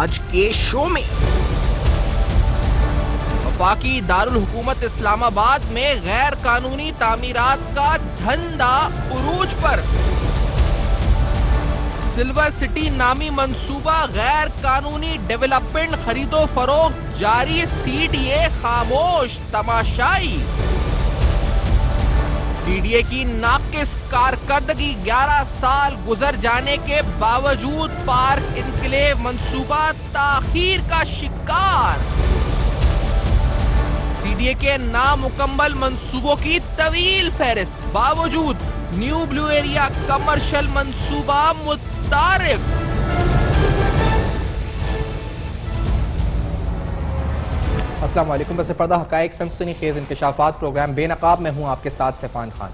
आज के शो में। वफाकी दारुल हुकूमत इस्लामाबाद में गैर कानूनी तामीरात का धंधा उरूज पर। सिल्वर सिटी नामी मंसूबा गैर कानूनी डेवलपमेंट खरीदो फरोख्त जारी, सीडीए खामोश तमाशाई। सीडीए की नाकिस कारकर्दगी 11 साल गुजर जाने के बावजूद पार्क इनक्लेव मंसूबा ताखीर का शिकार। सीडीए के नामुकम्मल मंसूबों की तवील फहरिस्त, बावजूद न्यू ब्लू एरिया कमर्शियल मंसूबा मुतारिफ। अस्सलाम वालेकुम। बस पर्दा हकायक सनसनीखेज इंकशाफात प्रोग्राम बेनकाब में हूं आपके साथ सैफान खान।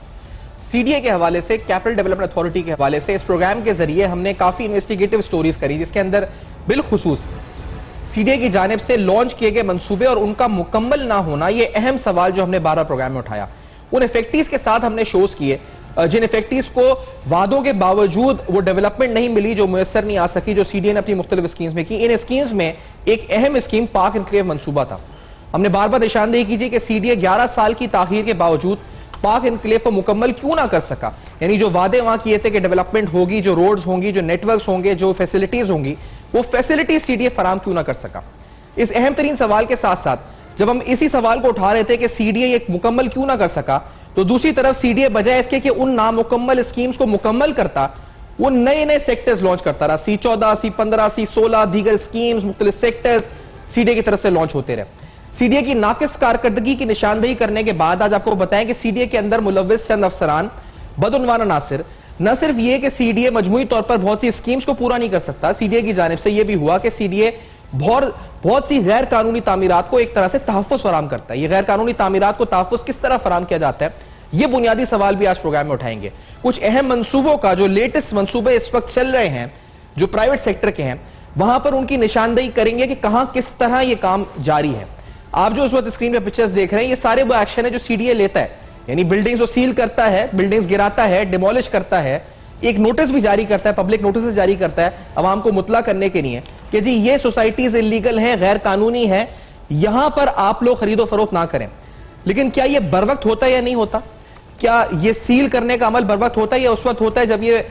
सीडीए के हवाले से, कैपिटल डेवलपमेंट अथॉरिटी के हवाले से इस प्रोग्राम के जरिए हमने काफी इन्वेस्टिगेटिव स्टोरीज करी, जिसके अंदर बिलखुसूस सीडीए की जानिब से लॉन्च किए गए मंसूबे और उनका मुकम्मल ना होना, ये अहम सवाल जो हमने 12 प्रोग्राम में उठाया। उन इफेक्टिव के साथ हमने शोज किए जिन इफेक्टिव को वादों के बावजूद वो डेवलपमेंट नहीं मिली, जो मुयसर नहीं आ सकी, जो सीडीए ने अपनी मुख्तलिफ स्कीम्स में की। इन स्कीम्स में एक अहम स्कीम पार्क इनक्लेव मंसूबा था। हमने बार बार निशानदेही कीजिए कि सीडीए 11 साल की ताखीर के बावजूद पार्क इनक्लेव को मुकम्मल क्यों ना कर सका। यानी जो वादे वहां किए थे कि डेवलपमेंट होगी, जो रोड्स होंगी, जो नेटवर्क्स होंगे, जो फैसिलिटीज होंगी, वो फैसिलिटीज सीडीए फराम क्यों ना कर सका। इस अहम तरीन सवाल के साथ साथ जब हम इसी सवाल को उठा रहे थे कि सीडीए एक मुकम्मल क्यों ना कर सका, तो दूसरी तरफ सीडीए बजाय इसके कि उन नामुकम्मल स्कीम्स को मुकम्मल करता, वो नए नए सेक्टर्स लॉन्च करता रहा। C14, C15, C16 दीगर स्कीम्स, मुख्तलिफ सेक्टर्स सीडीए की तरफ से लॉन्च होते रहे। सीडीए की नाकिस कारकर्दगी की निशानदेही करने के बाद आज आपको बताएं कि सीडीए के अंदर मुलव्विस चंद अफसरान, बदउन्वान अनासिर, न सिर्फ ये कि सीडीए मजमूई तौर पर बहुत सी स्कीम्स को पूरा नहीं कर सकता, सीडीए की जानिब से यह भी हुआ कि सीडीए बहुत सी गैर कानूनी तामीरात को एक तरह से तहफ़्फ़ुज़ फराम करता है। ये गैर कानूनी तामीरात को तहफ़्फ़ुज़ किस तरह फराम किया जाता है, ये बुनियादी सवाल भी आज प्रोग्राम में उठाएंगे। कुछ अहम मंसूबों का, जो लेटेस्ट मंसूबे इस वक्त चल रहे हैं, जो प्राइवेट सेक्टर के हैं, वहां पर उनकी निशानदेही करेंगे कि कहां किस तरह यह काम जारी है। आप जो उस वक्त स्क्रीन पे पिक्चर्स देख रहे हैं, ये सारे वो एक्शन है जो सीडीए लेता है। यानी बिल्डिंग्स को सील करता है, बिल्डिंग्स गिराता है, डिमोलिश करता है, एक नोटिस भी जारी करता है, पब्लिक नोटिस जारी करता है अवाम को मुतला करने के लिए कि जी ये सोसाइटीज इलीगल है, गैर कानूनी है, यहां पर आप लोग खरीदो फरोख्त ना करें। लेकिन क्या यह बर वक्त होता है या नहीं होता? क्या यह सील करने का अमल बर वक्त होता है या उस वक्त होता है जब ये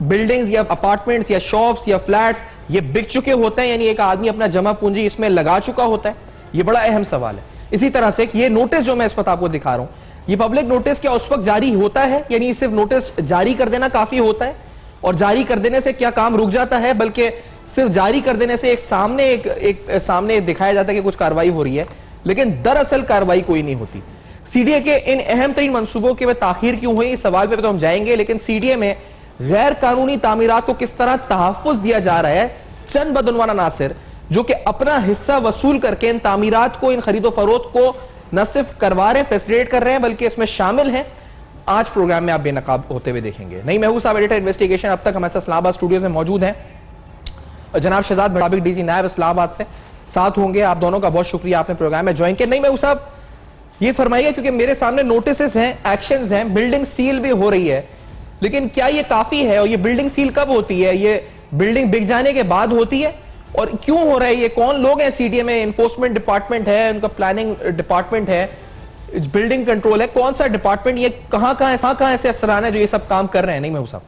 बिल्डिंग्स या अपार्टमेंट्स या शॉप्स या फ्लैट्स ये बिक चुके होते हैं, यानी एक आदमी अपना जमा पूंजी इसमें लगा चुका होता है? ये बड़ा अहम सवाल है। इसी तरह से ये नोटिस जो मैं इस वक्त आपको दिखा रहा हूं, ये पब्लिक नोटिस क्या उस वक्त जारी होता है? यानी सिर्फ नोटिस जारी कर देना काफी होता है और जारी कर देने से क्या काम रुक जाता है? बल्कि सिर्फ जारी कर देने से सामने दिखाया जाता है कि कुछ कार्रवाई हो रही है, लेकिन दरअसल कार्रवाई कोई नहीं होती। सीडीए के इन अहम तरीन मंसूबों के ताखीर क्यों हुई, इस सवाल पे तो हम जाएंगे, लेकिन सीडीए में गैर कानूनी तामीरात को किस तरह तहफ़्फ़ुज़ दिया जा रहा है। चंद बदउन्वान अनासिर जो कि अपना हिस्सा वसूल करके इन तामीरात को, इन खरीदो फरोख्त को न सिर्फ करवा रहे हैं, फैसिलिटेट कर रहे हैं, बल्कि इसमें शामिल हैं, आज प्रोग्राम में आप बेनकाब होते हुए देखेंगे। नई महबूब साहब, एडिटर इन्वेस्टिगेशन, अब तक हमारे साथ इस्लामाबाद स्टूडियो में मौजूद हैं। जनाब शहजाद भड़ाबिक, डीजी नायब इस्लामाबाद से साथ होंगे। आप दोनों का बहुत शुक्रिया, आपने प्रोग्राम में ज्वाइन किया। नई महबूब साहब, ये फरमाइए, क्योंकि मेरे सामने नोटिस हैं, एक्शंस हैं, बिल्डिंग सील भी हो रही है, लेकिन क्या ये काफी है? और ये बिल्डिंग सील कब होती है? ये बिल्डिंग बिक जाने के बाद होती है? और क्यों हो रहा है ये? कौन लोग हैं सीडीए में? एनफोर्समेंट डिपार्टमेंट है, उनका प्लानिंग डिपार्टमेंट है, बिल्डिंग कंट्रोल है, कौन सा डिपार्टमेंट? ये कहां ऐसे अफसरान है जो ये सब काम कर रहे हैं? नहीं महबूब साहब,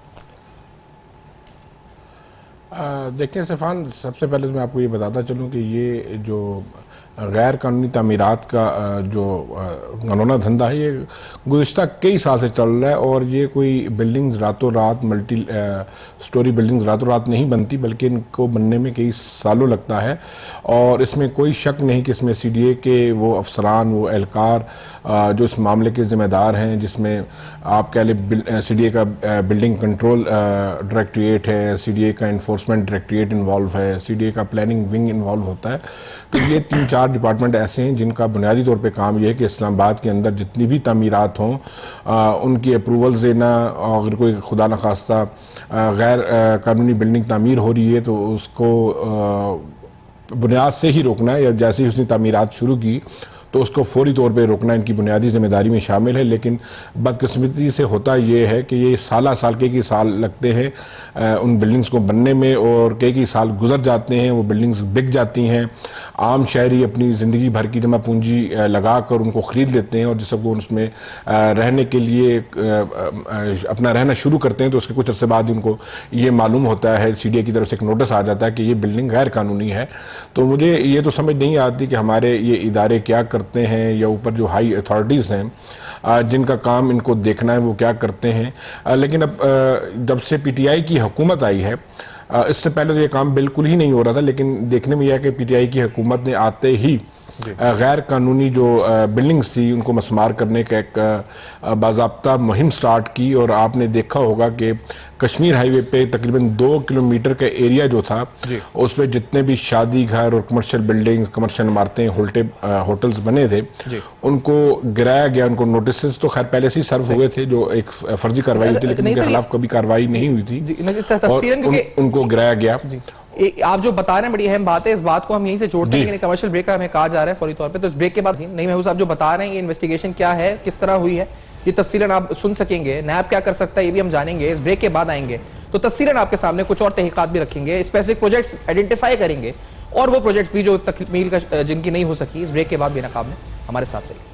देखिए सैफान, सबसे पहले तो मैं आपको ये बताता चलूं कि ये जो गैर कानूनी तामीरात का जो घनौना धंधा है, ये गुज़िश्ता कई साल से चल रहा है। और ये कोई बिल्डिंग्स रातों रात, मल्टी स्टोरी बिल्डिंग्स रातों रात नहीं बनती, बल्कि इनको बनने में कई सालों लगता है। और इसमें कोई शक नहीं कि इसमें सीडीए के वो अफसरान, वो एहलकार जो इस मामले के जिम्मेदार हैं, जिसमें आप कह लें सीडीए का बिल्डिंग कंट्रोल डायरेक्टरेट है, सीडीए का इन्फोर्समेंट डायरेक्टरेट इन्वॉल्व है, सीडीए का प्लानिंग विंग इन्वॉल्व होता है। तो ये 3-4 डिपार्टमेंट ऐसे हैं जिनका बुनियादी तौर पे काम यह है कि इस्लामाबाद के अंदर जितनी भी तामीरात हों, उनकी अप्रूवल्स देना। अगर कोई खुदा न खास्ता गैर कानूनी बिल्डिंग तामीर हो रही है तो उसको बुनियाद से ही रोकना है, या जैसे ही उसने तामीरात शुरू की तो उसको फौरी तौर पर रोकना इनकी बुनियादी जिम्मेदारी में शामिल है। लेकिन बदकिस्मती से होता ये है कि ये साल कई साल लगते हैं उन बिल्डिंग्स को बनने में, और कई साल गुजर जाते हैं, वो बिल्डिंग्स बिक जाती हैं। आम शहरी अपनी ज़िंदगी भर की जमा पूंजी लगा कर उनको ख़रीद लेते हैं, और जब वो उसमें रहने के लिए अपना रहना शुरू करते हैं तो उसके कुछ अर्से बाद ही उनको ये मालूम होता है, सीडीए की तरफ से एक नोटिस आ जाता है कि ये बिल्डिंग गैर कानूनी है। तो मुझे ये तो समझ नहीं आती कि हमारे ये इदारे क्या करते हैं, या ऊपर जो हाई अथॉरिटीज़ हैं जिनका काम इनको देखना है वो क्या करते हैं। लेकिन अब जब से पीटीआई की हुकूमत आई है, इससे पहले तो ये काम बिल्कुल ही नहीं हो रहा था, लेकिन देखने में यह है कि पीटीआई की हुकूमत ने आते ही गैर कानूनी जो बिल्डिंग्स थी उनको मस्मार करने का एक बाज़ाब्ता मुहिम स्टार्ट की। और आपने देखा होगा कि कश्मीर हाईवे पे तकरीबन 2 किलोमीटर का एरिया जो था उसमें जितने भी शादी घर और कमर्शियल बिल्डिंग्स, कमर्शियल इमारतें, होटल्स बने थे उनको गिराया गया। उनको नोटिस तो खैर पहले से ही सर्व हुए थे, जो एक फर्जी कार्रवाई थी, लेकिन उनके खिलाफ कभी कार्रवाई नहीं हुई थी और उनको गिराया गया। आप जो बता रहे हैं बड़ी अहम बात है, इस बात को हम यहीं से जोड़ते हैं कि कमर्शियल ब्रेक का हमें कहा जा रहा है फौरी तौर पे, तो इस ब्रेक के बाद नहीं महबूब साहब जो बता रहे हैं ये इन्वेस्टिगेशन क्या है, किस तरह हुई है, ये तफसीलन आप सुन सकेंगे। नैब क्या कर सकता है ये भी हम जानेंगे। इस ब्रेक के बाद आएंगे तो तफसीलन आपके सामने कुछ और तहकीकात भी रखेंगे, स्पेसिफिक प्रोजेक्ट्स आइडेंटिफाई करेंगे, और वो प्रोजेक्ट भी जो तकमील का जिनकी नहीं हो सकी। इस ब्रेक के बाद बेनकाब में हमारे साथ रहिए।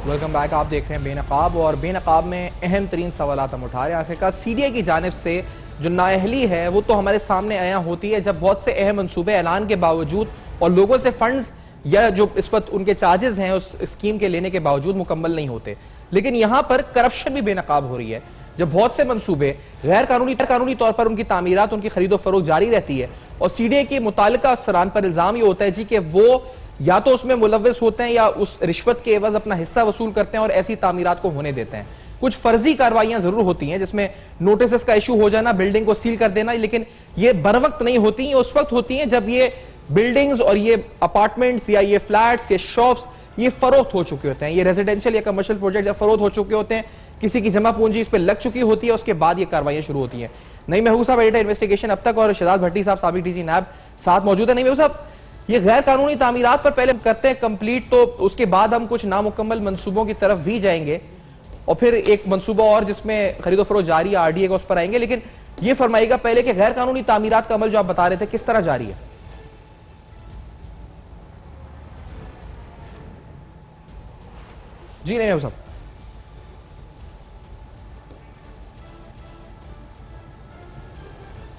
Welcome back. आप देख रहे हैं बेनकाब, और बेनकाब में अहम तरीन सवाल हम उठा रहे हैं। आखिरकार सीडीए की जानिब से जो नाअहली है वो तो हमारे सामने आया होती है जब बहुत से अहम मंसूबे ऐलान के बावजूद और लोगों से फंड्स या जो इस वक्त उनके चार्जेस हैं उस स्कीम के लेने के बावजूद मुकम्मल नहीं होते। लेकिन यहां पर करप्शन भी बेनकाब हो रही है, जब बहुत से मंसूबे गैर कानूनी तौर पर उनकी तामीरात, उनकी खरीदो फरोख्त जारी रहती है, और सीडीए के मुतालिका अफसरान पर इल्जाम ये होता है जी कि वो या तो उसमें मुलव्विस होते हैं या उस रिश्वत के एवज अपना हिस्सा वसूल करते हैं और ऐसी तामीरात को होने देते हैं। कुछ फर्जी कार्रवाइयां जरूर होती हैं जिसमें नोटिस का इशू हो जाना, बिल्डिंग को सील कर देना, लेकिन ये बर वक्त नहीं होती, ये उस वक्त होती हैं जब ये बिल्डिंग्स और ये अपार्टमेंट्स या ये फ्लैट्स, ये शॉप्स ये फरोख्त हो चुके होते हैं, ये रेजिडेंशियल या कमर्शियल प्रोजेक्ट फरोख्त हो चुके होते हैं, किसी की जमा पूंजी इस पर लग चुकी होती है, उसके बाद ये कार्रवाइयां शुरू होती हैं। नईम महबूब साहब एडिटर इन्वेस्टिगेशन अब तक, और शहजाद भट्टी साहब साबिक डीजी नैब साथ मौजूद है। नईम महबूब साहब, ये गैर कानूनी तामीरात पर पहले करते हैं कंप्लीट, तो उसके बाद हम कुछ नामुकम्मल मंसूबों की तरफ भी जाएंगे, और फिर एक मंसूबा और जिसमें खरीदो फरोख्त जारी है आरडीए का, उस पर आएंगे। लेकिन ये फरमाइएगा पहले कि गैर कानूनी तामीरात का अमल जो आप बता रहे थे किस तरह जारी है? जी नहीं साहब।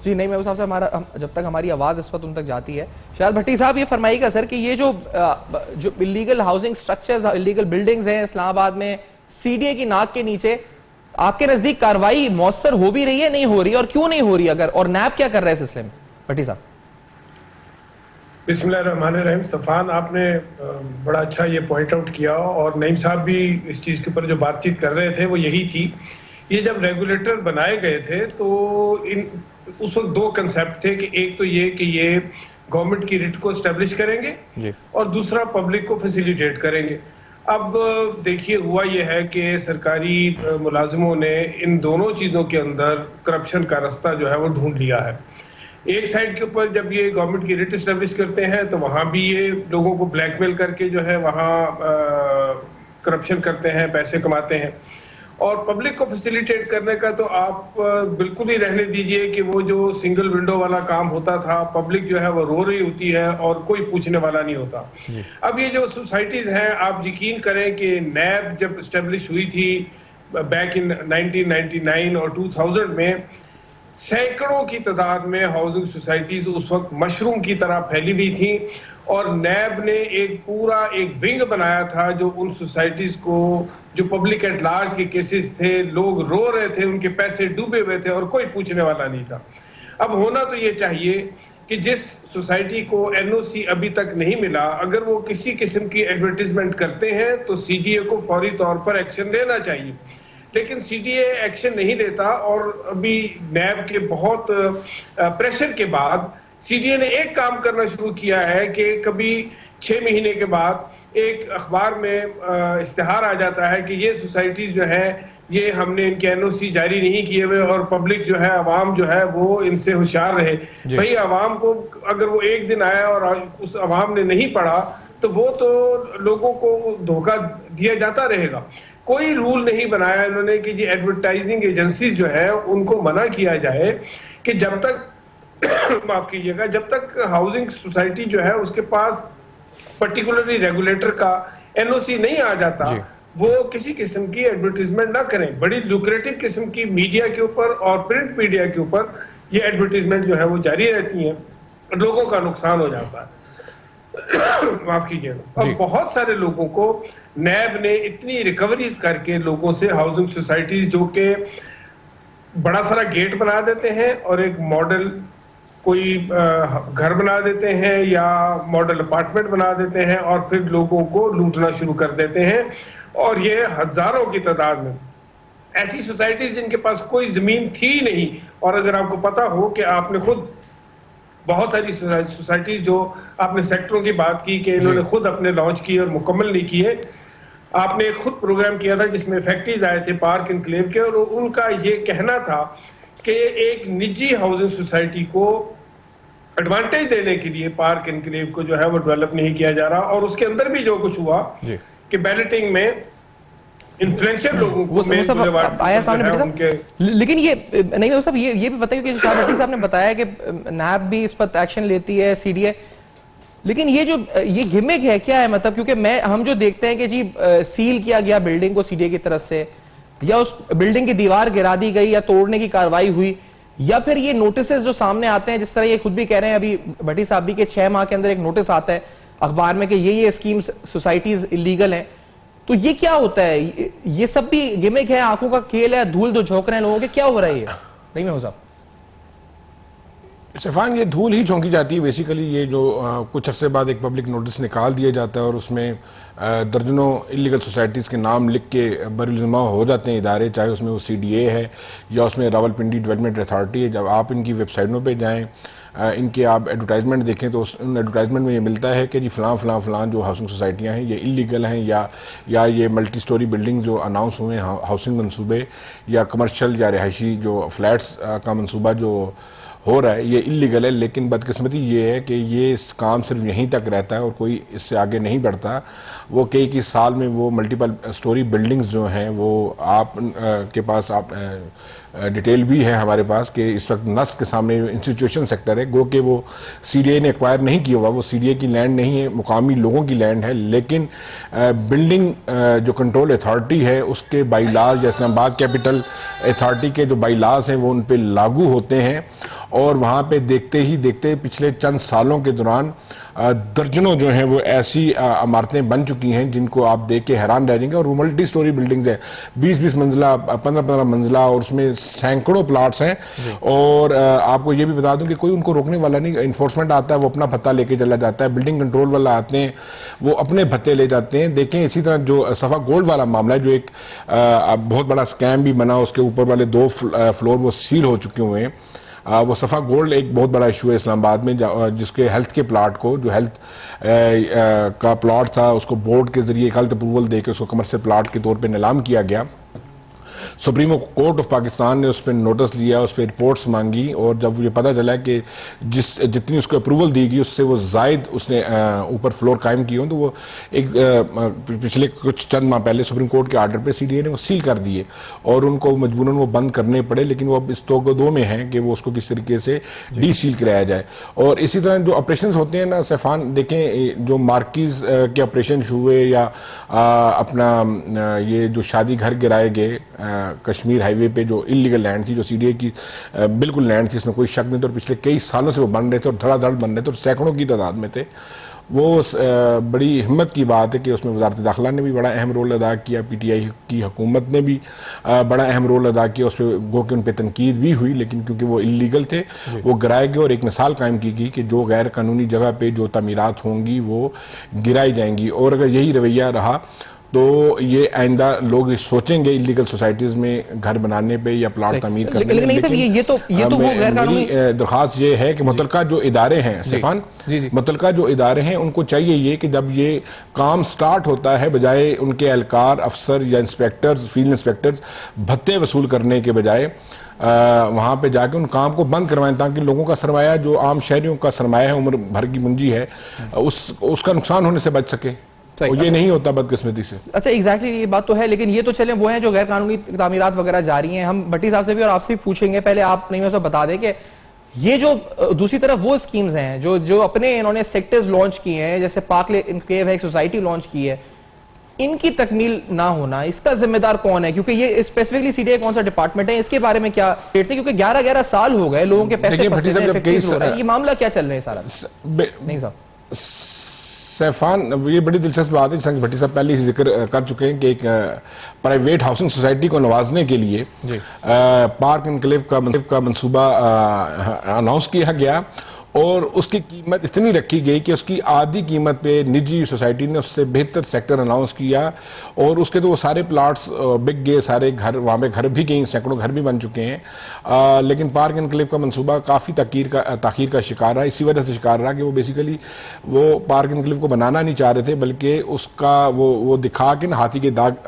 जी नहीं महबूब साहब से हमारा जब तक हमारी आवाज इस वक्त उन तक जाती है, शहजाद भट्टी साहब ये फरमाइएगा सर कि ये जो illegal housing structures, illegal buildings हैं इस्लामाबाद में, सीडीए की नाक के नीचे आपके नजदीक कार्रवाई मौसर हो भी रही है, नहीं हो रही, और क्यों नहीं हो रही अगर, और नैब क्या कर रहा है इस सिलसिले में? भट्टी साहब। बिस्मिल्लाहिर्रहमानिर्रहीम। सफान, आपने बड़ा अच्छा ये पॉइंट आउट किया, और नईम साहब भी इस चीज के ऊपर जो बातचीत कर रहे थे वो यही थी। ये जब रेगुलेटर बनाए गए थे तो उस वक्त 2 कंसेप्ट थे कि एक तो ये कि ये गवर्नमेंट की रिट को एस्टेब्लिश करेंगे और दूसरा पब्लिक को फैसिलिटेट करेंगे। अब देखिए हुआ ये है कि सरकारी मुलाजिमों ने इन दोनों चीजों के अंदर करप्शन का रास्ता जो है वो ढूंढ लिया है। एक साइड के ऊपर जब ये गवर्नमेंट की रिट एस्टेब्लिश करते हैं तो वहां भी ये लोगों को ब्लैकमेल करके जो है वहां करप्शन करते हैं, पैसे कमाते हैं। और पब्लिक को फैसिलिटेट करने का तो आप बिल्कुल ही रहने दीजिए कि वो जो सिंगल विंडो वाला काम होता था, पब्लिक जो है वो रो रही होती है और कोई पूछने वाला नहीं होता। अब ये जो सोसाइटीज हैं, आप यकीन करें कि नैब जब एस्टेब्लिश हुई थी बैक इन 1999 और 2000 में, सैकड़ों की तादाद में हाउसिंग सोसाइटीज उस वक्त मशरूम की तरह फैली हुई थी, और नैब ने एक पूरा एक विंग बनाया था जो उन सोसाइटीज को, जो पब्लिक एट लार्ज के केसेस थे, लोग रो रहे थे, उनके पैसे डूबे हुए थे और कोई पूछने वाला नहीं था। अब होना तो ये चाहिए कि जिस सोसाइटी को एनओसी अभी तक नहीं मिला, अगर वो किसी किस्म की एडवर्टीजमेंट करते हैं तो सीडीए को फौरी तौर पर एक्शन लेना चाहिए, लेकिन सीडीए एक्शन नहीं लेता। और अभी नैब के बहुत प्रेशर के बाद सीडीए ने एक काम करना शुरू किया है कि कभी 6 महीने के बाद एक अखबार में इश्तिहार आ जाता है कि ये सोसाइटीज जो है ये हमने इनके एनओसी जारी नहीं किए हुए और पब्लिक जो है, अवाम जो है वो इनसे होशियार रहे। भाई अवाम को अगर वो एक दिन आया और उस अवाम ने नहीं पढ़ा तो वो तो लोगों को धोखा दिया जाता रहेगा। कोई रूल नहीं बनाया इन्होंने कि जी एडवर्टाइजिंग एजेंसीज जो है उनको मना किया जाए कि जब तक माफ कीजिएगा, जब तक हाउसिंग सोसाइटी जो है उसके पास पर्टिकुलरली रेगुलेटर का एनओसी नहीं आ जाता वो किसी किस्म की एडवर्टीजमेंट ना करें। बड़ी लुक्रेटिव किस्म की मीडिया के ऊपर और प्रिंट मीडिया के ऊपर ये एडवर्टीजमेंट जो है वो जारी रहती हैं, लोगों का नुकसान हो जाता है। माफ कीजिएगा। और बहुत सारे लोगों को नैब ने इतनी रिकवरीज करके लोगों से हाउसिंग सोसाइटीज जो के बड़ा सारा गेट बना देते हैं और एक मॉडल कोई घर बना देते हैं या मॉडल अपार्टमेंट बना देते हैं और फिर लोगों को लूटना शुरू कर देते हैं। और ये हजारों की तादाद में ऐसी सोसाइटीज जिनके पास कोई जमीन थी नहीं, और अगर आपको पता हो कि आपने खुद बहुत सारी सोसाइटीज जो आपने सेक्टरों की बात की कि इन्होंने खुद अपने लॉन्च किए और मुकम्मल नहीं किए, आपने खुद प्रोग्राम किया था जिसमें फैक्ट्रीज आए थे पार्क एनक्लेव के, और उनका ये कहना था कि एक निजी हाउसिंग सोसाइटी को एडवांटेज देने के लिए पार्क एनक्लेव को जो है वो डेवलप नहीं किया जा रहा। और उसके अंदर भी जो कुछ हुआ कि बैलेटिंग में इन्फ्लुएंशियल लोगों को आया सामने उनके। लेकिन ये नहीं साहब, ये भी बताइए कि शाह भट्टी साहब ने बताया कि नैब भी इस पर एक्शन लेती है, सीडीए, लेकिन ये गिमिक है क्या है? मतलब क्योंकि हम जो देखते हैं कि जी सील किया गया बिल्डिंग को सीडीए की तरफ से, या उस बिल्डिंग की दीवार गिरा दी गई या तोड़ने की कार्रवाई हुई, या फिर ये नोटिस जो सामने आते हैं, जिस तरह ये खुद भी कह रहे हैं अभी भट्टी साहब भी, के 6 माह के अंदर एक नोटिस आता है अखबार में कि ये स्कीम सोसाइटीज इलीगल है, तो ये क्या होता है? ये सब भी गिमिक है, आंखों का खेल है, धूल जो झोंक रहे हैं लोगों के, क्या हो रहा है ये? नहीं मैं साहब सफान, ये धूल ही झोंकी जाती है बेसिकली। ये जो कुछ अरसे बाद एक पब्लिक नोटिस निकाल दिया जाता है और उसमें दर्जनों इलीगल सोसाइटीज़ के नाम लिख के बरजमा हो जाते हैं इदारे, चाहे उसमें वो सीडीए है या उसमें रावलपिंडी डेवलपमेंट अथॉरिटी है। जब आप इनकी वेबसाइटों पे जाएं, इनके आप एडवर्टाइजमेंट देखें तो उन एडवर्टाइजमेंट में ये मिलता है कि जी फ़लाँ जो हाउसिंग सोसाइटियाँ हैं ये इलीगल हैं, या ये मल्टी स्टोरी बिल्डिंग जो अनाउंस हुए हैं हाउसिंग मनसूबे, या कमर्शियल या रिहायशी जो फ्लैट्स का मनसूबा जो हो रहा है ये इलीगल है। लेकिन बदकिस्मती ये है कि ये काम सिर्फ यहीं तक रहता है और कोई इससे आगे नहीं बढ़ता। वो कई साल में वो मल्टीपल स्टोरी बिल्डिंग्स जो हैं वो आप के पास आप डिटेल भी है हमारे पास कि इस वक्त नस्क के सामने इंस्टीट्यूशन सेक्टर है, गो कि वो सीडीए ने एक्वायर नहीं किया हुआ, वो सीडीए की लैंड नहीं है, मुकामी लोगों की लैंड है, लेकिन बिल्डिंग जो कंट्रोल अथॉरिटी है उसके बाईलाज या इस्लामाबाद कैपिटल अथॉरिटी के जो बाईलाज हैं वो उन पर लागू होते हैं। और वहाँ पे देखते ही देखते पिछले चंद सालों के दौरान दर्जनों जो हैं वो ऐसी इमारतें बन चुकी हैं जिनको आप देख के हैरान रह जाएंगे। और वो मल्टी स्टोरी बिल्डिंग्स हैं, 20-20 मंजिला, 15-15 मंजिला, और उसमें सैकड़ों प्लाट्स हैं। और आपको ये भी बता दूं कि कोई उनको रोकने वाला नहीं, इन्फोर्समेंट आता है वो अपना भत्ता लेके चला जाता है, बिल्डिंग कंट्रोल वाला आते हैं वो अपने भत्ते ले जाते हैं। देखें इसी तरह जो सफा गोल्ड वाला मामला है, जो एक बहुत बड़ा स्कैम भी बना, उसके ऊपर वाले 2 फ्लोर वो सील हो चुके हुए हैं। वो सफ़ा गोल्ड एक बहुत बड़ा इशू है इस्लामाबाद में, जिसके हेल्थ के प्लाट को, जो हेल्थ का प्लाट था उसको बोर्ड के जरिए हेल्थ अप्रूवल देकर उसको कमर्शियल प्लाट के तौर पे नीलाम किया गया। सुप्रीम कोर्ट ऑफ पाकिस्तान ने उस पर नोटिस लिया, उस पर रिपोर्ट्स मांगी, और जब ये पता चला कि जितनी उसको अप्रूवल दी गई उससे वो जायद उसने ऊपर फ्लोर कायम किए हों, तो वो एक पिछले कुछ चंद माह पहले सुप्रीम कोर्ट के आर्डर पे सीडीए ने वो सील कर दिए और उनको मजबूरन वो बंद करने पड़े। लेकिन वो अब इस दो में हैं कि वो उसको किस तरीके से डी सील कराया जाए। और इसी तरह जो ऑपरेशन होते हैं ना सैफान, देखें जो मार्किज के ऑपरेशन हुए या अपना ये जो शादी घर गिराए गए कश्मीर हाईवे पे, जो इलीगल लैंड थी, जो सीडीए की बिल्कुल लैंड थी, इसमें कोई शक नहीं था, और पिछले कई सालों से वो बन रहे थे और धड़ाधड़ बन रहे थे और सैकड़ों की तादाद में थे। वो बड़ी हिम्मत की बात है कि उसमें वजारत दाखिला ने भी बड़ा अहम रोल अदा किया, पीटीआई की हुकूमत ने भी बड़ा अहम रोल अदा किया। उस पर गो कि उन पर तनकीद भी हुई, लेकिन क्योंकि वो इलीगल थे वो गिराए गए और एक मिसाल कायम की गई कि जो गैर कानूनी जगह पे जो तमीरात होंगी वो गिराई जाएंगी। और अगर यही रवैया रहा तो ये आइंदा लोग सोचेंगे इलीगल सोसाइटीज में घर बनाने पे या प्लाट तमीर करने में। लेकिन ये तो वो गैर कानूनी दरख्वास्त ये है कि मुतलका जो इदारे हैं सिफान, मुतलका जो इदारे हैं उनको चाहिए ये कि जब ये काम स्टार्ट होता है, बजाय उनके एहलकार, अफसर या इंस्पेक्टर्स, फील्ड इंस्पेक्टर्स भत्ते वसूल करने के बजाय वहां पे जाके उन काम को बंद करवाएं, ताकि लोगों का सरमाया, जो आम शहरियों का सरमाया है, उम्र भर की पूंजी है, उसका नुकसान होने से बच सके। और ये नहीं होता बदकिस्मती से। अच्छा, एग्जैक्टली ये बात तो है, लेकिन ये तो चले वो हैं जो गैर कानूनी तामीरात वगैरह जारी हैं। हम भट्टी साहब से भी और आपसे भी पूछेंगे, पहले आप नहीं सब बता दें कि ये जो दूसरी तरफ वो स्कीम्स हैं जो अपने इन्होंने सेक्टर्स लॉन्च किए हैं, जैसे पार्क इनक्लेव है, एक सोसाइटी लॉन्च की है, इनकी तकमील ना होना, इसका जिम्मेदार कौन है? क्योंकि ये स्पेसिफिकली सीडीए कौन सा डिपार्टमेंट है, इसके बारे में क्या डेट थे? क्योंकि 11-11 साल हो गए, लोगों के पैसे फंसे हैं, ये मामला क्या चल रहा है सारा? नहीं साहब सैफान, ये बड़ी दिलचस्प बात है, संग भट्टी साहब पहले ही जिक्र कर चुके हैं कि एक प्राइवेट हाउसिंग सोसाइटी को नवाजने के लिए पार्क इनक्लेव का मंसूबा अनाउंस किया गया और उसकी कीमत इतनी रखी गई कि उसकी आधी कीमत पे निजी सोसाइटी ने उससे बेहतर सेक्टर अनाउंस किया और उसके तो वो सारे प्लाट्स बिक गए, सारे घर, वहाँ पे घर भी गए, सैकड़ों घर भी बन चुके हैं। लेकिन पार्क इनक्लेव का मंसूबा काफ़ी ताखीर का शिकार रहा। इसी वजह से शिकार रहा कि वो बेसिकली वो पार्क इनक्लेव को बनाना नहीं चाह रहे थे, बल्कि उसका वो दिखा के ना हाथी के दांत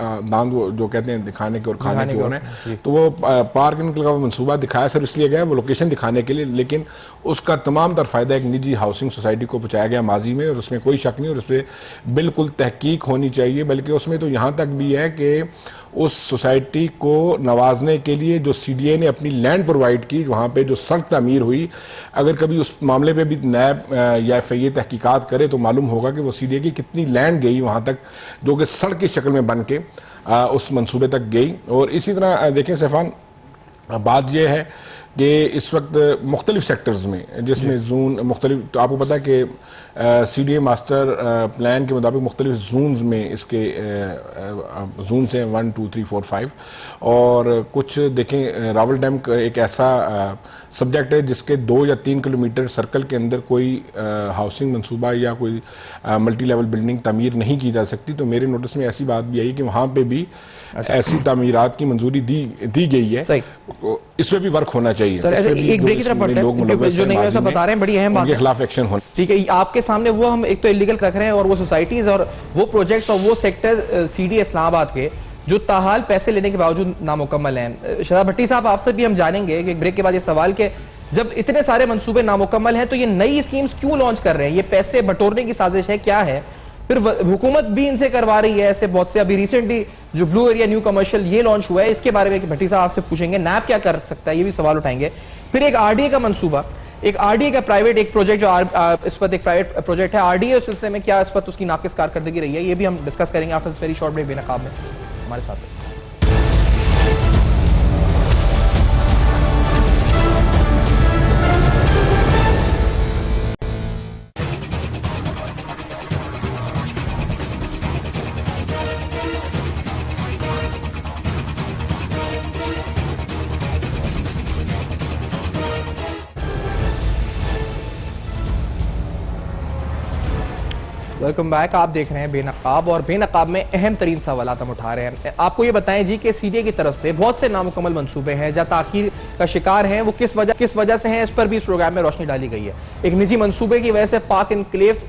जो कहते हैं दिखाने के और खाने के होने, तो वो पार्क इनक्लेव का मंसूबा दिखाया सिर्फ इसलिए गया वो लोकेशन दिखाने के लिए, लेकिन उसका तमाम फायदा एक निजी हाउसिंग सोसाइटी को पहुंचाया गया माजी में, और उसमें कोई शक नहीं और उस पर बिल्कुल तहकीक होनी चाहिए। बल्कि उसमें तो यहां तक भी है कि उस सोसाइटी को नवाजने के लिए जो सीडीए ने अपनी लैंड प्रोवाइड की, वहां पे जो सड़क तामीर हुई, अगर कभी उस मामले पे भी नैब या एफआईए तहकीकात करे तो मालूम होगा कि वो सीडीए की कितनी लैंड गई वहां तक, जो कि सड़क की शक्ल में बन के उस मंसूबे तक गई। और इसी तरह देखें सैफान, बात यह है कि इस वक्त मुख्तलिफ सेक्टर्स में, जिसमें जोन मुख्तलिफ, तो आपको पता है कि सीडीए मास्टर प्लान के मुताबिक मुख्तलिफ जोन्स में इसके जोन्स हैं 1, 2, 3, 4, 5, और कुछ देखें रावल डैम एक ऐसा सब्जेक्ट है जिसके 2 या 3 किलोमीटर सर्कल के अंदर कोई हाउसिंग मंसूबा या कोई मल्टी लेवल बिल्डिंग तमीर नहीं की जा सकती। तो मेरे नोटिस में ऐसी बात भी आई कि वहाँ पे भी ऐसी तामीरात की मंजूरी दी गई है, इस पे भी वर्क होना चाहिए। एक ब्रेक की तरफ बढ़ते हैं, जो नहीं ऐसा बता रहे हैं, बड़ी अहम बात है, खिलाफ एक्शन होना। ठीक है, आपके सामने वो हम एक तो इलीगल रख रहे हैं और वो सोसाइटीज और वो प्रोजेक्ट्स और वो सेक्टर सीडीए इस्लामाबाद के जो ताहाल पैसे लेने के बावजूद नामुकम्मल हैं। शहजाद भट्टी साहब, आपसे भी हम जानेंगे कि ब्रेक के बाद ये सवाल के जब इतने सारे मंसूबे नामुकम्मल हैं तो ये नई स्कीम्स क्यों लॉन्च कर रहे हैं? ये पैसे बटोरने की साजिश है, क्या है? फिर हुकूमत भी इनसे करवा रही है ऐसे बहुत से। अभी रिसेंटली जो ब्लू एरिया न्यू कमर्शियल ये लॉन्च हुआ है, इसके बारे में भट्टी साहब आपसे पूछेंगे। नैब क्या कर सकता है, ये भी सवाल उठाएंगे। फिर एक आरडीए का मंसूबा, एक आरडीए का प्राइवेट एक प्रोजेक्ट जो इस वक्त एक प्राइवेट प्रोजेक्ट है, आरडीए उस सिलसिले में क्या इस वक्त उसकी नाकिस कारकर्दगी रही है, ये भी हम डिस्कस करेंगे after this very short break. Benaqab में हमारे साथ वेलकम बैक। आप देख रहे हैं बेनकाब, और बेनकाब में अहम तरीन सवाल हम उठा रहे हैं। आपको ये बताएं जी कि सीडीए की तरफ से बहुत से नामुकम्मल मंसूबे हैं जहां ताखीर का शिकार हैं, वो किस वजह से हैं, इस पर भी इस प्रोग्राम में रोशनी डाली गई है। एक निजी मंसूबे की वजह से पार्क इनक्लेव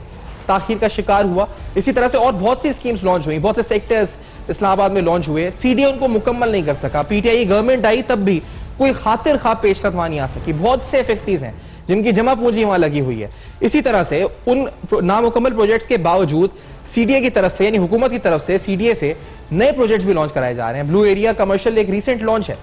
ताखीर का शिकार हुआ, इसी तरह से और बहुत सी स्कीम्स लॉन्च हुई, बहुत से सेक्टर्स इस्लामाबाद में लॉन्च हुए, सीडीए उनको मुकम्मल नहीं कर सका। पीटीआई गवर्नमेंट आई तब भी कोई खातिर खा पेशरफ वहां नहीं आ सकी। बहुत से फैक्ट्रीज हैं जिनकी जमा पूंजी वहां लगी हुई है। इसी तरह से उन नामुकम्मल प्रोजेक्ट्स के बावजूद सीडीए की तरफ से, यानी हुकूमत की तरफ से सीडीए से नए प्रोजेक्ट्स भी लॉन्च कराए जा रहे हैं। ब्लू एरिया कमर्शियल एक रीसेंट लॉन्च है।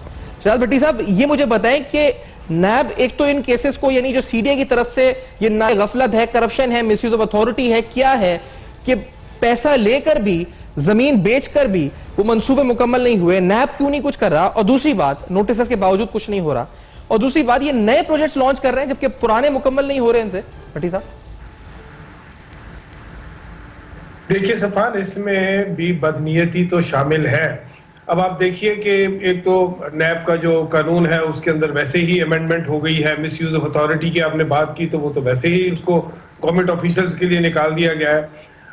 शहजाद भट्टी साहब, ये मुझे बताएं कि नैब एक तो इन केसेस को, यानी जो सीडीए की तरफ से ये ना गफलत है, करप्शन है, मिसयूज ऑफ अथॉरिटी है, क्या है कि पैसा लेकर भी, जमीन बेचकर भी वो मंसूबे मुकम्मल नहीं हुए, नैब क्यों नहीं कुछ कर रहा? और दूसरी बात, नोटिस के बावजूद कुछ नहीं हो रहा, और दूसरी बात ये नए प्रोजेक्ट्स लॉन्च कर रहे हैं जबकि पुराने मुकम्मल नहीं हो रहे इनसे। भट्टी साहब देखिए सफान, इसमें भी बदनीयती तो शामिल है। अब आप देखिए कि एक तो नैब का जो कानून है उसके अंदर वैसे ही अमेंडमेंट हो गई है। मिसयूज ऑफ अथॉरिटी की आपने बात की तो वो तो वैसे ही उसको गवर्नमेंट ऑफिसर्स के लिए निकाल दिया गया है।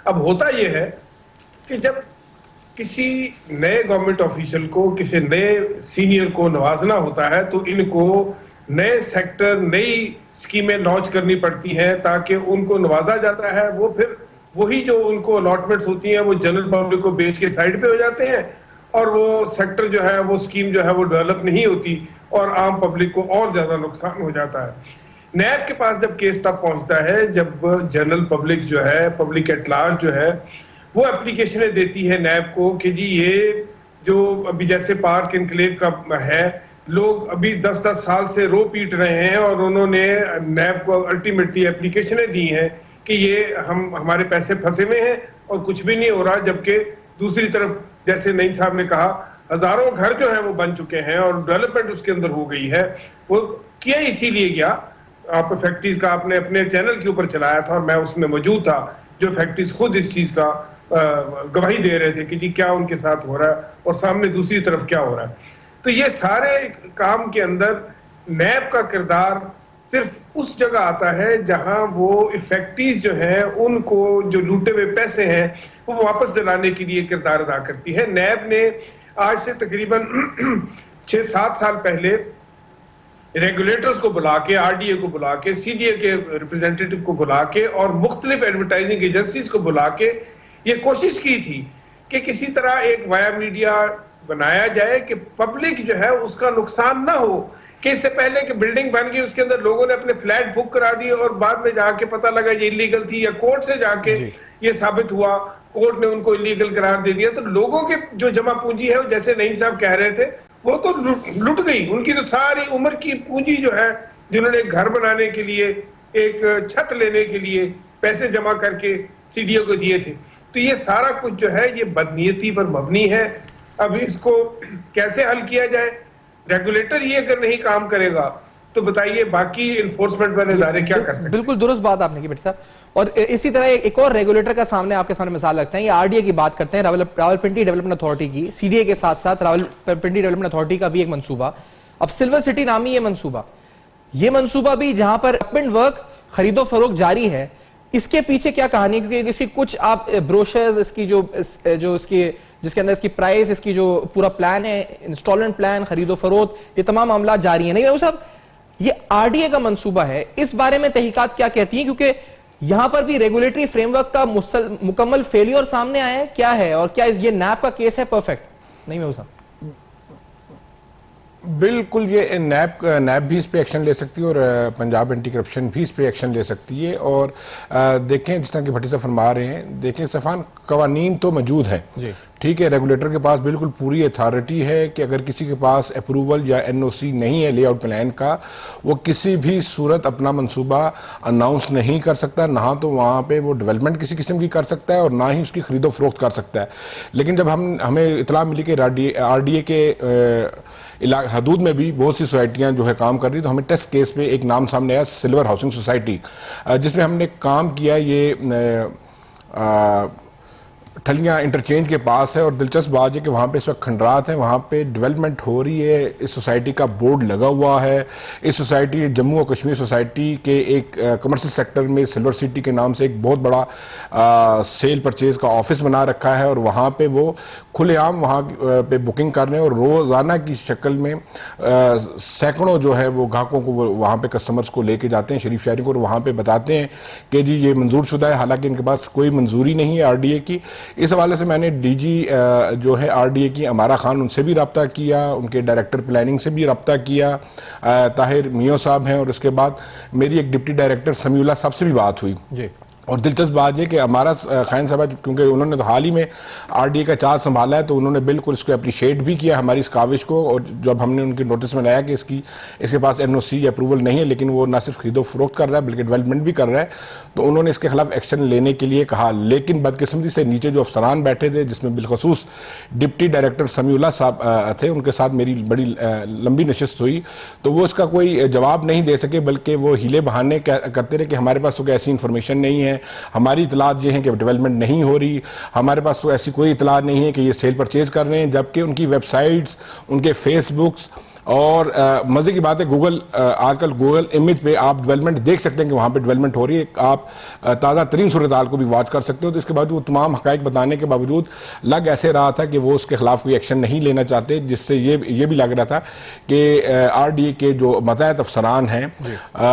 अब होता यह है कि जब किसी नए गवर्नमेंट ऑफिशियल को, किसी नए सीनियर को नवाजना होता है तो इनको नए सेक्टर, नई स्कीमें लॉन्च करनी पड़ती हैं ताकि उनको नवाजा जाता है। वो फिर वही जो उनको अलॉटमेंट्स होती हैं वो जनरल पब्लिक को बेच के साइड पे हो जाते हैं और वो सेक्टर जो है, वो स्कीम जो है वो डेवलप नहीं होती और आम पब्लिक को और ज्यादा नुकसान हो जाता है। नैब के पास जब केस तब पहुंचता है जब जनरल पब्लिक जो है, पब्लिक एट लार्ज जो है, वो एप्लीकेशनें देती है नैब को कि जी ये जो अभी जैसे पार्क एनक्लेव का है, लोग अभी 10-10 साल से रो पीट रहे हैं और उन्होंने नैब को अल्टीमेटली एप्लीकेशनें दी हैं कि ये हमारे पैसे फंसे हुए हैं और कुछ भी नहीं हो रहा। जबकि दूसरी तरफ जैसे नईम साहब ने कहा, हजारों घर जो है वो बन चुके हैं और डेवलपमेंट उसके अंदर हो गई है। वो किया इसीलिए गया। आप फैक्ट्रीज का आपने अपने चैनल के ऊपर चलाया था और मैं उसमें मौजूद था, जो फैक्ट्रीज खुद इस चीज का गवाही दे रहे थे कि जी क्या उनके साथ हो रहा है और सामने दूसरी तरफ क्या हो रहा है। तो ये सारे काम के अंदर नैब का किरदार सिर्फ उस जगह आता है जहां वो फैक्ट्रीज जो है उनको जो लूटे हुए पैसे हैं वो वापस दिलाने के लिए किरदार अदा करती है। नैब ने आज से तकरीबन 6-7 साल पहले रेगुलेटर्स को बुला के, आरडीए को बुला के, सीडीए के रिप्रेजेंटेटिव को बुला के और मुख्तलिफ एडवर्टाइजिंग एजेंसीज को बुला के ये कोशिश की थी कि किसी तरह एक वाया मीडिया बनाया जाए कि पब्लिक जो है उसका नुकसान ना हो। कि इससे पहले कि बिल्डिंग बन गई उसके अंदर लोगों ने अपने फ्लैट बुक करा दिए और बाद में जाके पता लगा ये इलीगल थी, या कोर्ट से जाके ये साबित हुआ, कोर्ट ने उनको इलीगल करार दे दिया। तो लोगों के जो जमा पूंजी है, जैसे नईम साहब कह रहे थे, वो तो लुट गई। उनकी तो सारी उम्र की पूंजी जो है, जिन्होंने एक घर बनाने के लिए, एक छत लेने के लिए पैसे जमा करके सीडीओ को दिए थे, तो ये सारा कुछ जो है ये बदनीयती पर मबनी है। अब इसको कैसे हल किया जाए? रेगुलेटर ये अगर नहीं काम करेगा तो बताइए बाकी इन्फोर्समेंट वाले इदारे क्या कर सकते हैं? बिल्कुल दुरुस्त बात आपने की बेटे साहब। और इसी तरह एक और रेगुलेटर का सामने आपके सामने मिसाल रखते हैं। ये आरडीए की बात करते हैं, रावलपिंडी डेवलपमेंट अथॉरिटी की। सीडीए के साथ साथ रावलपिंडी डेवलपमेंट अथॉरिटी का भी एक मंसूबा, अब सिल्वर सिटी नामी ये मंसूबा भी जहां पर डेवलपमेंट वर्क खरीदो फरोख्त जारी है, इसके पीछे क्या कहानी है? क्योंकि इसकी कुछ आप ब्रोशर्स, इसकी जो इसकी जिसके अंदर इसकी प्राइस, इसकी जो पूरा प्लान है, इंस्टॉलमेंट प्लान, खरीदो फरोख्त, ये तमाम मामला जारी है। नहीं वो साहब, ये आरडीए का मंसूबा है, इस बारे में तहकीकात क्या कहती है? क्योंकि यहां पर भी रेगुलेटरी फ्रेमवर्क का मुकम्मल फेलियर सामने आया है, क्या है? और क्या ये नैब का केस है परफेक्ट? नहीं वो साहब, बिल्कुल ये नैब भी इस पे एक्शन ले सकती है और पंजाब एंटी करप्शन भी इस पे एक्शन ले सकती है। और देखें, जिस तरह की भट्टी साहब फरमा रहे हैं, देखें सफान, कवानीन तो मौजूद है, ठीक है, रेगुलेटर के पास बिल्कुल पूरी अथॉरिटी है कि अगर किसी के पास अप्रूवल या एनओसी नहीं है लेआउट प्लान का, वो किसी भी सूरत अपना मंसूबा अनाउंस नहीं कर सकता। ना तो वहाँ पे वो डेवलपमेंट किसी किस्म की कर सकता है और ना ही उसकी खरीदो फरोख्त कर सकता है। लेकिन जब हमें इतला मिली कि आरडीए के हदूद में भी बहुत सी सोसाइटियां जो है काम कर रही, तो हमें टेस्ट केस पे एक नाम सामने आया, सिल्वर हाउसिंग सोसाइटी, जिसमें हमने काम किया। ये ठलियां इंटरचेंज के पास है और दिलचस्प बात है कि वहाँ पे इस वक्त खंडरात हैं, वहाँ पे डेवलपमेंट हो रही है। इस सोसाइटी का बोर्ड लगा हुआ है। इस सोसाइटी जम्मू और कश्मीर सोसाइटी के एक कमर्शियल सेक्टर में सिल्वर सिटी के नाम से एक बहुत बड़ा सेल परचेज का ऑफिस बना रखा है और वहाँ पे वो खुलेआम वहाँ पे बुकिंग कर रहे हैं और रोज़ाना की शक्ल में सैकड़ों जो है वो ग्राहकों को वहाँ पे कस्टमर्स को लेके जाते हैं, शरीफ शहरी को, और वहाँ पे बताते हैं कि जी ये मंजूर शुदा है, हालांकि इनके पास कोई मंजूरी नहीं है आरडीए की। इस हवाले से मैंने डीजी जो है आरडीए की अमारा खान, उनसे भी रब्ता किया, उनके डायरेक्टर प्लानिंग से भी रब्ता किया, ताहिर मियो साहब हैं, और उसके बाद मेरी एक डिप्टी डायरेक्टर समीउल्लाह साहब से भी बात हुई जी। और दिलचस्प बात यह कि हमारा खान साहब, क्योंकि उन्होंने तो हाल ही में आरडीए का चार्ज संभाला है, तो उन्होंने बिल्कुल इसको अप्रिशिएट भी किया हमारी इस काविश को। और जब हमने उनके नोटिस में लाया कि इसके पास एनओसी या अप्रूवल नहीं है, लेकिन वो ना सिर्फ खरीदो फरोख्त कर रहा है बल्कि डेवलपमेंट भी कर रहा है, तो उन्होंने इसके खिलाफ एक्शन लेने के लिए कहा। लेकिन बदकिस्मती से नीचे जो अफसरान बैठे थे, जिसमें बिलखसूस डिप्टी डायरेक्टर समीउल्लाह साहब थे, उनके साथ मेरी बड़ी लंबी नशिस्त हुई, तो वो इसका कोई जवाब नहीं दे सके, बल्कि वो हीले बहाने करते रहे कि हमारे पास तो ऐसी इंफॉर्मेशन नहीं है, हमारी इतलात ये हैं कि डेवलपमेंट नहीं हो रही, हमारे पास तो ऐसी कोई इतलात नहीं है कि ये सेल परचेज कर रहे हैं। जबकि उनकी वेबसाइट्स, उनके फेसबुक्स और मजे की बात है, गूगल आजकल गूगल इमेज पे आप डेवलपमेंट देख सकते हैं कि वहां पे डेवलपमेंट हो रही है। आप ताज़ा तरीन सूरत हाल को भी वॉच कर सकते हो। तो इसके बाद वो तमाम हकाइक बताने के बावजूद लग ऐसे रहा था कि वो उसके खिलाफ कोई एक्शन नहीं लेना चाहते, जिससे ये भी लग रहा था कि RDA के जो मतहत अफसरान हैं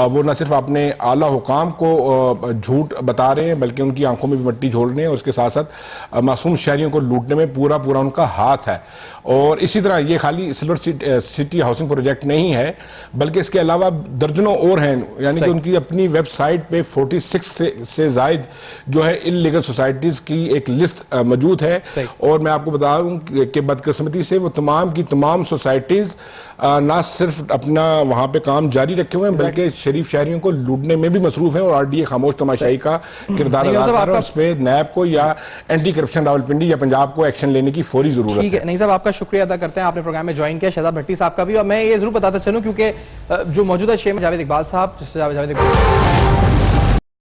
वो न सिर्फ अपने आला हुकाम को झूठ बता रहे हैं, बल्कि उनकी आंखों में भी मट्टी झोल रहे हैं, और उसके साथ साथ मासूम शहरियों को लूटने में पूरा उनका हाथ है। और इसी तरह ये खाली सिल्वर सिटी हाउसिंग प्रोजेक्ट नहीं है, बल्कि इसके अलावा दर्जनों और हैं। यानी कि उनकी अपनी वेबसाइट पे 46 से जायद जो है इल्लीगल सोसाइटीज की एक लिस्ट मौजूद है। और मैं आपको बता दूं कि बदकिस्मती से वो तमाम की तमाम सोसाइटीज ना सिर्फ अपना वहां पे काम जारी रखे हुए हैं, बल्कि शरीफ शहरियों को लूटने में भी मसरूफ हैं। और RDA खामोश तमाशाई का किरदार अदा कर रहा है। उस पर नैब को या एंटी करप्शन रावलपिंडी या पंजाब को एक्शन लेने की फौरी जरूरत है। नहीं साहब, आपका शुक्रिया अदा करते हैं, आपने प्रोग्राम में ज्वाइन किया। शहजाद भट्टी साहब का भी। और मैं ये जरूर बताता चलूं, क्योंकि जो मौजूदा शेख जावेद इकबाल साहब,